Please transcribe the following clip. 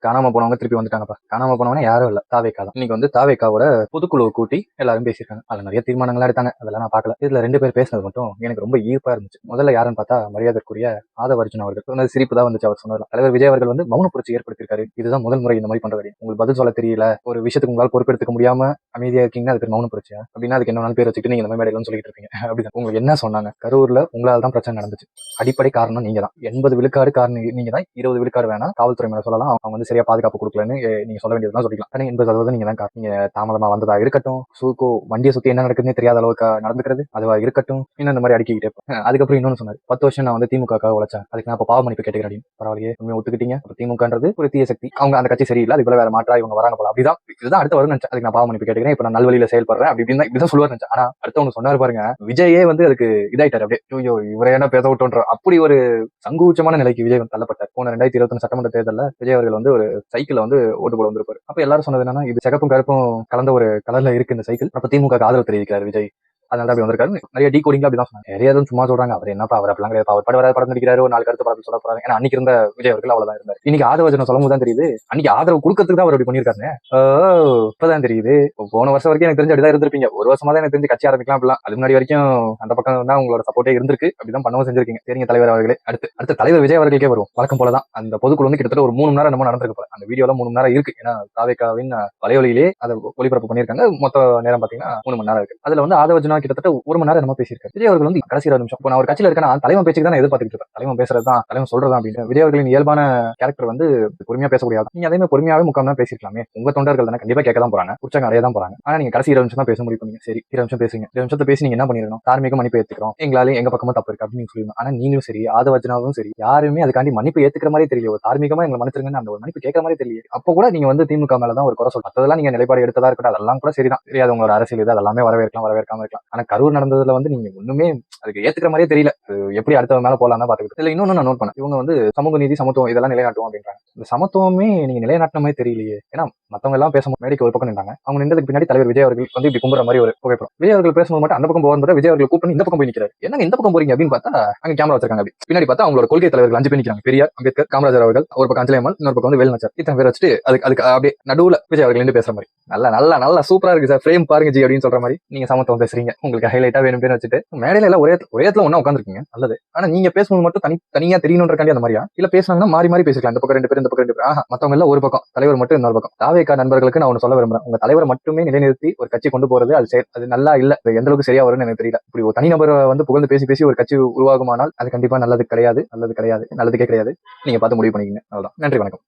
காணாம போனவங்க திருப்பி வந்துட்டாங்கப்பா. காணாம போனவங்க யாரும் இல்ல, தாவேக்கா தான். இன்னைக்கு வந்து தாவேக்காவோட பொதுக்குழுவை கூட்டி எல்லாரும் பேசியிருக்காங்க. அதுல நிறைய தீர்மானங்களா எடுத்தாங்க, அதெல்லாம் நான் பார்க்கல. இதுல 2 பேர் பேசினது மட்டும் எனக்கு ரொம்ப ஈர்ப்பா இருந்துச்சு. முதல்ல யாருன்னு பார்த்தா மரியாதைக்குரிய ஆதவ அர்ஜுன் அவர்கள். சொன்னது சிரிப்பு தான் வந்துச்சு அவர் சொன்னது. தலைவர் விஜய் அவர்கள் வந்து மௌன புரட்சி ஏற்படுத்தியிருக்காரு. இதுதான் முதல் முறை இந்த மாதிரி பண்றது. உங்களுக்கு பதில் சொல்ல தெரியல, ஒரு விஷயத்துக்கு உங்களால் பொறுப்பெடுத்துக்க முடியாம அமைதியா இருக்கீங்கன்னா அதுக்கு மௌன புரட்சியா? அப்படின்னா அதுக்கு என்ன வேணாலும் பேர் வச்சுட்டு நீங்க இந்த மாதிரி மேடையில சொல்லிட்டு இருப்பீங்க. அப்படிதான் உங்களுக்கு என்ன சொன்னாங்க? கரூர்ல உங்களால தான் பிரச்சனை நடந்துச்சு. அடிப்படை காரணம் நீங்க தான். 80 விழுக்காடு காரணம் நீங்க தான். 20 விழுக்காடு வேணா காவல்துறை மேல சொல்லலாம். அவங்க வந்து சரியா பாதுகாப்பு கொடுக்கலன்னு நீங்க சொல்ல வேண்டியதுதான் சொல்லிக்கலாம். ஆனா 80% நீங்க தான் காரணம். நீங்க தாமதமா வந்ததா இருக்கட்டும், சூக்கோ வண்டியை சுத்தி என்ன நடக்குதுன்னே தெரியாத அளவுக்கு நடந்துக்கிறது அதுவா இருக்கட்டும், இன்னும் இந்த மாதிரி அடிக்கிட்டே அதுக்கப்புறம் இன்னொன்னு சொன்னாரு, 10 வருஷம் நான் வந்து திமுக உழைச்சேன், அதுக்கு நான் இப்ப பாவ மன்னிப்பு கேட்டுக்கிறேன். பரவாயில்லையே, உண்மையை ஒத்துக்கிட்டீங்க. திமுகன்றது ஒரு தீய சக்தி, அவங்க அந்த கட்சி சரியில்லை, அதுக்கு வேற மாற்றா இவங்க வராங்க போல, அப்படிதான் இதுதான் அடுத்த வரும் நினைச்சேன். அதுக்கு நான் பாவ மன்னிப்பு கேட்டுக்கிறேன், இப்ப நான் நல்வழியில செயல்படுறேன் அப்படி இப்படிதான் சொல்லுவார் நினைச்சேன். ஆனா அடுத்தவங்க சொன்னாரு பாருங்க, விஜயே வந்து அதுக்கு இதாயிட்டாரு. அப்படியே ஐயோ இவரை என்ன பேச விட்டோன்ற அப்படி ஒரு சங்கூச்சமான நிலைக்கு விஜய் வந்து தள்ளப்பட்டார். போன 2021 சட்டமன்ற தேர்தலில் விஜய் அவர்கள் வந்து ஒரு சைக்கிள் வந்து ஓட்டு போட வந்திருப்பாரு. அப்ப எல்லாரும் சொன்னது என்னன்னா, இது சிகப்பும் கருப்பும் கலந்த ஒரு கலர்ல இருக்கு இந்த சைக்கிள், அப்ப திமுக ஆதரவு தெரிவிக்கிறார் விஜய், அதனால அப்படி வந்திருக்காரு. நிறைய டீ கோடிங்ல அப்படிதான் சொன்னாங்க. நிறைய எதுவும் சும்மா சொல்றாங்க, அவர் என்னப்பா அவர் அப்படிலாம் கிடையாது, அவர் படம் வர படம் நடிக்கிறாரு, ஒரு 4 கருத்து படத்தில் சொல்ல போறாங்க. ஏன்னா அன்னைக்கு இருந்த விஜய் அவர்கள் அவ்வளவுதான் இருந்தார். இன்னைக்கு ஆதரவு சொல்லும் போது தான் தெரியுது, அன்னைக்கு ஆதரவு கொடுக்கறதுக்கு தான் அவர் அப்படி பண்ணியிருக்காரு. இப்பதான் தெரியுது. போன வருஷம் வரைக்கும் எனக்கு தெரிஞ்சு அப்படிதான் இருந்திருப்பீங்க. ஒரு வருஷமா தான் எனக்கு தெரிஞ்சு கட்சி ஆரம்பிக்கலாம் அப்படிலாம். அது முன்னாடி வரைக்கும் அந்த பக்கம் தான் உங்களோட சப்போர்ட்டே இருந்திருக்கு, அப்படிதான் பண்ணவும் செஞ்சிருக்கீங்க. சரிங்க தலைவர் அவர்களே, அடுத்த தலைவர் விஜய் அவர்களுக்கே வருவோம். வழக்கம் போலதான் அந்த பொதுக்குழு வந்து கிட்டத்தட்ட ஒரு 3 மணி நேரம் நம்ம நடந்திருக்கு போல. அந்த வீடியோல 3 மணி நேரம் இருக்கு. ஏன்னா தாவேக்காவின் வலையொலியிலே அதை ஒளிபரப்பு பண்ணியிருக்காங்க. மொத்த நேரம் பாத்தீங்கன்னா 3 மணி நேரம் இருக்கு. அதுல வந்து ஆதவர்ஜுனா கிட்டத்தட்ட 1 மணி நேரம் நம்ம பேசியிருக்காரு. விஜய் அவர்கள் வந்து கடைசி 20 நிமிஷம், நான் ஒரு கட்சியில இருக்கேன்னா தலைவன் பேச்சுக்கு தான் எதிர்பார்த்துட்டு இருப்பேன். தலைவன் பேசுறதுதான், தலைவன் சொல்றதா அப்படின்னு. விஜய் அவர்களின் இயல்பான கேரக்டர் வந்து பொறுமையா பேசக்கூடியது. நீங்க அதே மாதிரி பொறுமையாவே 3/4 மணி நேரம் பேசிருக்கலாமே. உங்க தொண்டர்கள் தானே, கண்டிப்பா கேட்க தான் போறாங்க, உற்சாகம் அடைய தான் போறாங்க. ஆனா நீங்க கடைசி 20 நிமிஷம் தான் பேச முடியும் பண்ணீங்க. சரி 20 நிமிஷம் பேசுங்க. 20 நிமிஷத்தை பேசி நீங்க என்ன பண்ணிருக்கணும், தார்மீக மன்னிப்பு ஏத்துக்கிறோம், எங்களால எங்க பக்கமும் தப்பு இருக்கு அப்படின்னு சொல்லிடணும். ஆனா நீங்களும் சரி, ஆதவர்ஜுனாவும் சரி, யாருமே அதுக்காண்டி மன்னிப்பு ஏத்துக்கிற மாதிரி தெரியல. ஒரு தார்மீகமா எங்களை மன்னிச்சிருங்கன்னு அந்த ஒரு மன்னிப்பு கேட்கற மாதிரி தெரியல. அப்போ கூட நீங்க வந்து திமுக மேலதான் ஒரு குறை சொல்ல, அதெல்லாம் நீங்க நிலைப்பாடு எடுத்ததா இருக்கட்டும், அதெல்லாம் கூட சரிதான். தெரியாது உங்களோட அரசியல் இது, அதெல்லாமே வரவேற்காம இருக்கலாம். ஆனா கரூர் நடந்ததுல வந்து நீங்க ஒண்ணுமே அதுக்கு ஏத்துக்கிற மாதிரியே தெரியல. எப்படி அடுத்த மேல போலாம் தான் பாத்துக்கிட்டு. இல்ல இன்னொன்னு நான் நோட் பண்ணேன், இவங்க வந்து சமூக நீதி சமத்துவம் இதெல்லாம் நிலைநாட்டுவோம் அப்படின்றாங்க. இந்த சமத்துவமே நீங்க நிலைநாட்டின மாதிரி தெரியலையே. ஏன்னா மத்தவங்க எல்லாம் பேசும்போது மேடைக்கு ஒரு பக்கம் நின்றாங்க, அவங்க நின்றதுக்கு பின்னாடி தலைவர் விஜய் அவர்கள் வந்து இப்படி கும்புற மாதிரி ஒரு புகைப்படம். விஜய் அவர்கள் பேசும்போது மட்டும் அந்த பக்கம் போகும்போது விஜய் அவர்கள் கூப்பிட்டு இந்த பக்கம் போய் நிக்கிறாரு. என்ன இந்த பக்கம் போறீங்க அப்படின்னு பார்த்தா அங்க கேமரா வச்சிருக்காங்க. அப்படி பின்னாடி பார்த்தா அவங்களோட கொள்கை தலைவர்கள் 5 பேர் நிக்கிறாங்க. பெரியார், அம்பேத்கர், காமராஜர் அவர்கள் ஒரு பக்கம், அஞ்சலி அம்மாள் இன்னொரு பக்கம் வந்து வேலுநாச்சியார். இத்தனை பேர் வச்சுட்டு அதுக்கு அப்படியே நடுவுல விஜய் அவர்கள் நின்று பேசுற மாதிரி நல்லா சூப்பரா இருக்கு சார், ஃப்ரேம் பாருங்க ஜி அப்படின்னு சொல்ற மாதிரி நீங்க சமத்துவம் பேசுறீங்க. உங்களுக்கு ஹைலைட்டா வேணும் பேர் வச்சுட்டு மேடையில எல்லாம் ஒரே இடத்துல ஒண்ணா உட்காந்துருக்கீங்க, நல்லது. ஆனா நீங்க பேசும்போது மட்டும் தனியா தெரியணுன்றக்காண்டி அந்த மாதிரியா? இல்ல பேசினாங்கன்னா மாறி பேசிக்கலாம். இந்த பக்கம் 2 பேர், இந்த பக்கம் 2 பேர், மத்தவங்க எல்லாம் ஒரு பக்கம், தலைவர் மட்டும் இன்னொரு பக்கம். தாவேக்கா நண்பர்களுக்கு நான் ஒன்னு சொல்ல விரும்புறேன், உங்க தலைவரை மட்டுமே நிலைநிறுத்தி ஒரு கட்சி கொண்டு போறது அது நல்லா இல்ல. எந்த அளவுக்கு சரியா வரும்னு எனக்கு தெரியல. இப்படி ஒரு தனிநபரை வந்து புகழ்ந்து பேசி ஒரு கட்சி உருவாகுமானால் அது கண்டிப்பா நல்லதுக்கே கிடையாது. நீங்க பார்த்து முடிவு பண்ணிக்கங்க. அவ்வளவுதான். நன்றி, வணக்கம்.